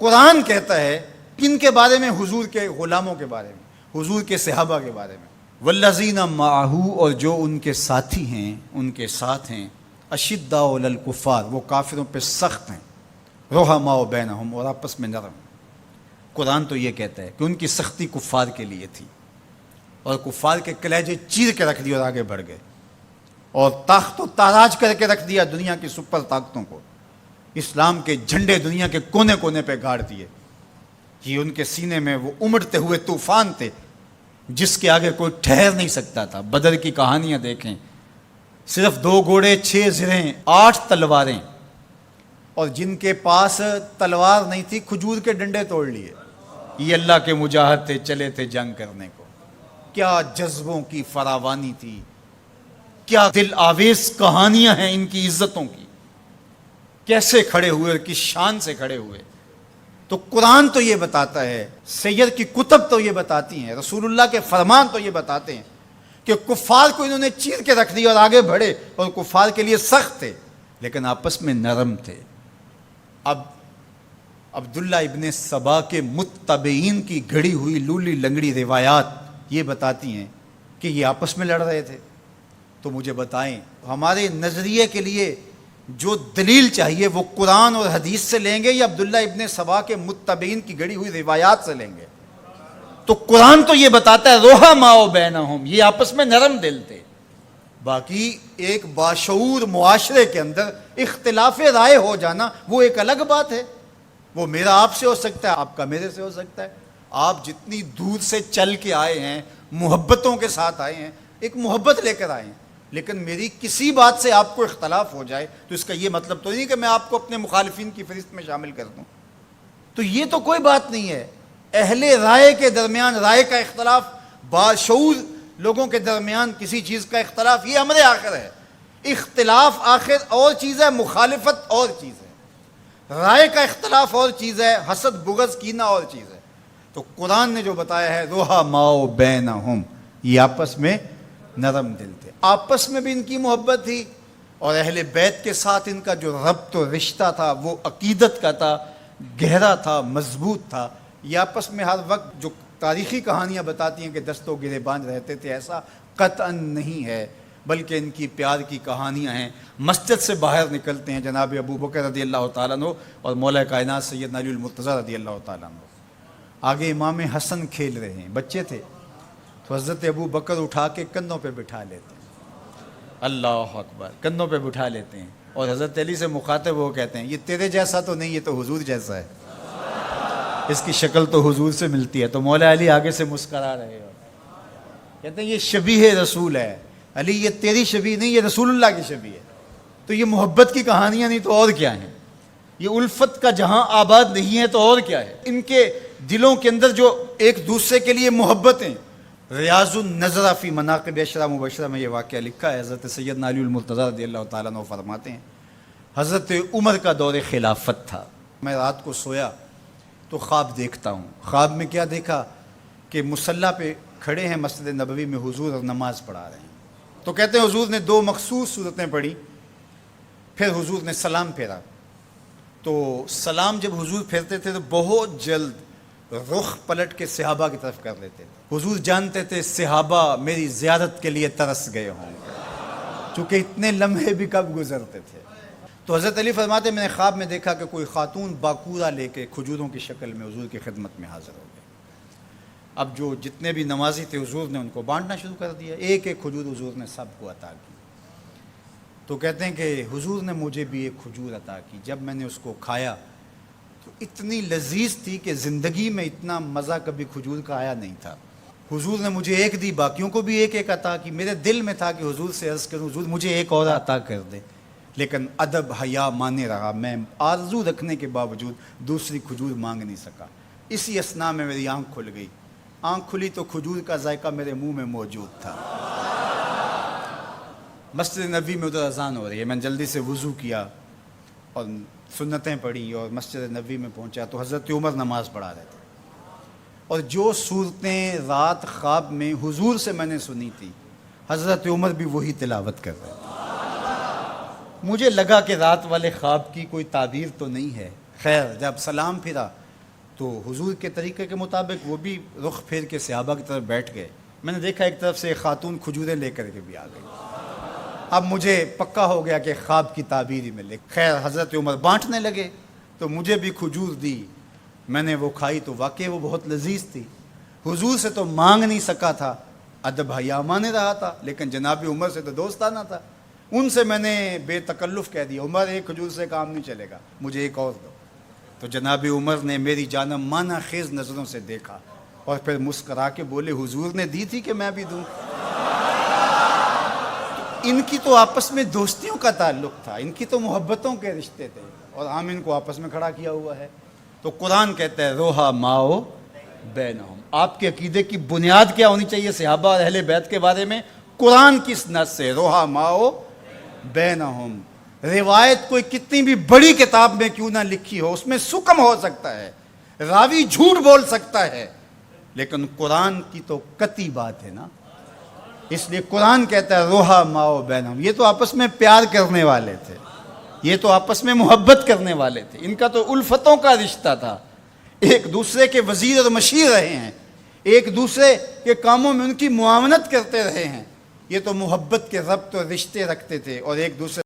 قرآن کہتا ہے کن کے بارے میں؟ حضور کے غلاموں کے بارے میں، حضور کے صحابہ کے بارے میں۔ والذین معہ، اور جو ان کے ساتھی ہیں، ان کے ساتھ ہیں، اشداء علی الکفار، وہ کافروں پہ سخت ہیں، رحماء بینہم، اور آپس میں نرم۔ قرآن تو یہ کہتا ہے کہ ان کی سختی کفار کے لیے تھی، اور کفار کے کلیجے چیر کے رکھ دیے اور آگے بڑھ گئے، اور تاخت و تاراج کر کے رکھ دیا دنیا کی سپر طاقتوں کو، اسلام کے جھنڈے دنیا کے کونے کونے پہ گاڑ دیے۔ یہ ان کے سینے میں وہ امڑتے ہوئے طوفان تھے جس کے آگے کوئی ٹھہر نہیں سکتا تھا۔ بدر کی کہانیاں دیکھیں، صرف 2 گھوڑے، 6 زرہیں، 8 تلواریں، اور جن کے پاس تلوار نہیں تھی کھجور کے ڈنڈے توڑ لیے۔ یہ اللہ کے مجاہد تھے، چلے تھے جنگ کرنے کو۔ کیا جذبوں کی فراوانی تھی، کیا دل آویز کہانیاں ہیں ان کی عزتوں کی، کیسے کھڑے ہوئے اور کس شان سے کھڑے ہوئے۔ تو قرآن تو یہ بتاتا ہے، سید کی کتب تو یہ بتاتی ہیں، رسول اللہ کے فرمان تو یہ بتاتے ہیں کہ کفار کو انہوں نے چیر کے رکھ دیا اور آگے بڑھے، اور کفار کے لیے سخت تھے لیکن آپس میں نرم تھے۔ اب عبداللہ ابن سبا کے متبعین کی گھڑی ہوئی لولی لنگڑی روایات یہ بتاتی ہیں کہ یہ آپس میں لڑ رہے تھے۔ تو مجھے بتائیں، ہمارے نظریے کے لیے جو دلیل چاہیے وہ قرآن اور حدیث سے لیں گے یا عبداللہ ابن سبا کے متبعین کی گھڑی ہوئی روایات سے لیں گے؟ تو قرآن تو یہ بتاتا ہے رحماء بینہم، یہ آپس میں نرم دل تھے۔ باقی ایک باشعور معاشرے کے اندر اختلاف رائے ہو جانا وہ ایک الگ بات ہے، وہ میرا آپ سے ہو سکتا ہے، آپ کا میرے سے ہو سکتا ہے۔ آپ جتنی دور سے چل کے آئے ہیں، محبتوں کے ساتھ آئے ہیں، ایک محبت لے کر آئے ہیں، لیکن میری کسی بات سے آپ کو اختلاف ہو جائے تو اس کا یہ مطلب تو نہیں کہ میں آپ کو اپنے مخالفین کی فہرست میں شامل کر دوں۔ تو یہ تو کوئی بات نہیں ہے۔ اہل رائے کے درمیان رائے کا اختلاف، باشعور لوگوں کے درمیان کسی چیز کا اختلاف، یہ امر آخر ہے۔ اختلاف آخر اور چیز ہے، مخالفت اور چیز ہے، رائے کا اختلاف اور چیز ہے، حسد بغض کینہ اور چیز ہے۔ تو قرآن نے جو بتایا ہے رحماء بینہم، یہ آپس میں نرم دل تھے، آپس میں بھی ان کی محبت تھی، اور اہل بیت کے ساتھ ان کا جو ربط و رشتہ تھا وہ عقیدت کا تھا، گہرا تھا، مضبوط تھا۔ یہ آپس میں ہر وقت جو تاریخی کہانیاں بتاتی ہیں کہ دست و گریبان رہتے تھے، ایسا قطعاً نہیں ہے، بلکہ ان کی پیار کی کہانیاں ہیں۔ مسجد سے باہر نکلتے ہیں جناب ابو بکر رضی اللہ تعالیٰ عنہ اور مولا کائنات سیدنا علی المرتضیٰ رضی اللہ تعالیٰ عنہ، آگے امام حسن کھیل رہے ہیں، بچے تھے، تو حضرت ابو بکر اٹھا کے کندھوں پہ بٹھا لیتے ہیں، اللہ اکبر، کندھوں پہ بٹھا لیتے ہیں، اور حضرت علی سے مخاطب وہ کہتے ہیں یہ تیرے جیسا تو نہیں، یہ تو حضور جیسا ہے، اس کی شکل تو حضور سے ملتی ہے۔ تو مولا علی آگے سے مسکرا رہے ہو، کہتے ہیں یہ شبیہ رسول ہے، علی یہ تیری شبیہ نہیں، یہ رسول اللہ کی شبیہ ہے۔ تو یہ محبت کی کہانیاں نہیں تو اور کیا ہیں؟ یہ الفت کا جہاں آباد نہیں ہے تو اور کیا ہے؟ ان کے دلوں کے اندر جو ایک دوسرے کے لیے محبتیں۔ ریاض النظرہ فی مناقب عشرہ مبشرہ میں یہ واقعہ لکھا ہے، حضرت سیدنا علی المرتضیٰ رضی اللہ تعالیٰ عنہ فرماتے ہیں حضرت عمر کا دور خلافت تھا، میں رات کو سویا تو خواب دیکھتا ہوں۔ خواب میں کیا دیکھا کہ مصلی پہ کھڑے ہیں مسجد نبوی میں حضور اور نماز پڑھا رہے ہیں۔ تو کہتے ہیں حضور نے 2 مخصوص صورتیں پڑھی، پھر حضور نے سلام پھیرا، تو سلام جب حضور پھیرتے تھے تو بہت جلد رخ پلٹ کے صحابہ کی طرف کر لیتے تھے۔ حضور جانتے تھے صحابہ میری زیارت کے لیے ترس گئے ہوں گے، چونکہ اتنے لمحے بھی کب گزرتے تھے۔ تو حضرت علی فرماتے ہیں میں نے خواب میں دیکھا کہ کوئی خاتون باکورہ لے کے کھجوروں کی شکل میں حضور کی خدمت میں حاضر ہو گئی۔ اب جو جتنے بھی نمازی تھے حضور نے ان کو بانٹنا شروع کر دیا، ایک ایک کھجور حضور نے سب کو عطا کی۔ تو کہتے ہیں کہ حضور نے مجھے بھی ایک کھجور عطا کی، جب میں نے اس کو کھایا تو اتنی لذیذ تھی کہ زندگی میں اتنا مزہ کبھی کھجور کا آیا نہیں تھا۔ حضور نے مجھے ایک دی، باقیوں کو بھی ایک ایک عطا کی۔ میرے دل میں تھا کہ حضور سے عرض کروں حضور مجھے ایک اور عطا کر دے، لیکن ادب حیا مانے رہا، میں آرزو رکھنے کے باوجود دوسری کھجور مانگ نہیں سکا۔ اسی اثناء میں میری آنکھ کھل گئی، آنکھ کھلی تو کھجور کا ذائقہ میرے منہ میں موجود تھا۔ مسجد نبوی میں ادھر اذان ہو رہی ہے، میں نے جلدی سے وضو کیا اور سنتیں پڑھی اور مسجد نبوی میں پہنچا تو حضرت عمر نماز پڑھا رہے تھے، اور جو صورتیں رات خواب میں حضور سے میں نے سنی تھی حضرت عمر بھی وہی تلاوت کر رہے تھے۔ مجھے لگا کہ رات والے خواب کی کوئی تعبیر تو نہیں ہے۔ خیر جب سلام پھرا تو حضور کے طریقے کے مطابق وہ بھی رخ پھیر کے صحابہ کی طرف بیٹھ گئے. میں نے دیکھا ایک طرف سے ایک خاتون کھجوریں لے کر کے بھی آ گئی. اب مجھے پکا ہو گیا کہ خواب کی تعبیر ہی میں لے. خیر حضرت عمر بانٹنے لگے تو مجھے بھی کھجور دی. میں نے وہ کھائی تو واقعی وہ بہت لذیذ تھی. حضور سے تو مانگ نہیں سکا تھا, ادب حیا مانے رہا تھا, لیکن جناب عمر سے تو دوستانہ تھا. ان سے میں نے بے تکلف کہہ دیا, عمر ایک کھجور سے کام نہیں چلے گا, مجھے ایک اور دو. تو جناب عمر نے میری جانب مانا خیز نظروں سے دیکھا اور پھر مسکرا کے بولے, حضور نے دی تھی کہ میں بھی دوں. ان کی تو آپس میں دوستیوں کا تعلق تھا, ان کی تو محبتوں کے رشتے تھے, اور ہم ان کو آپس میں کھڑا کیا ہوا ہے. تو قرآن کہتا ہے روحا ماؤ بینہم. آپ کے عقیدے کی بنیاد کیا ہونی چاہیے صحابہ اور اہل بیت کے بارے میں؟ قرآن کس نص سے؟ روحا ماؤ بینہم. روایت کوئی کتنی بھی بڑی کتاب میں کیوں نہ لکھی ہو, اس میں سکم ہو سکتا ہے, راوی جھوٹ بول سکتا ہے, لیکن قرآن کی تو قطعی بات ہے نا. اس لیے قرآن کہتا ہے روحا ماؤ بینہم. یہ تو آپس میں پیار کرنے والے تھے, یہ تو آپس میں محبت کرنے والے تھے, ان کا تو الفتوں کا رشتہ تھا, ایک دوسرے کے وزیر اور مشیر رہے ہیں, ایک دوسرے کے کاموں میں ان کی معاونت کرتے رہے ہیں. یہ تو محبت کے ربط اور رشتے رکھتے تھے اور ایک دوسرے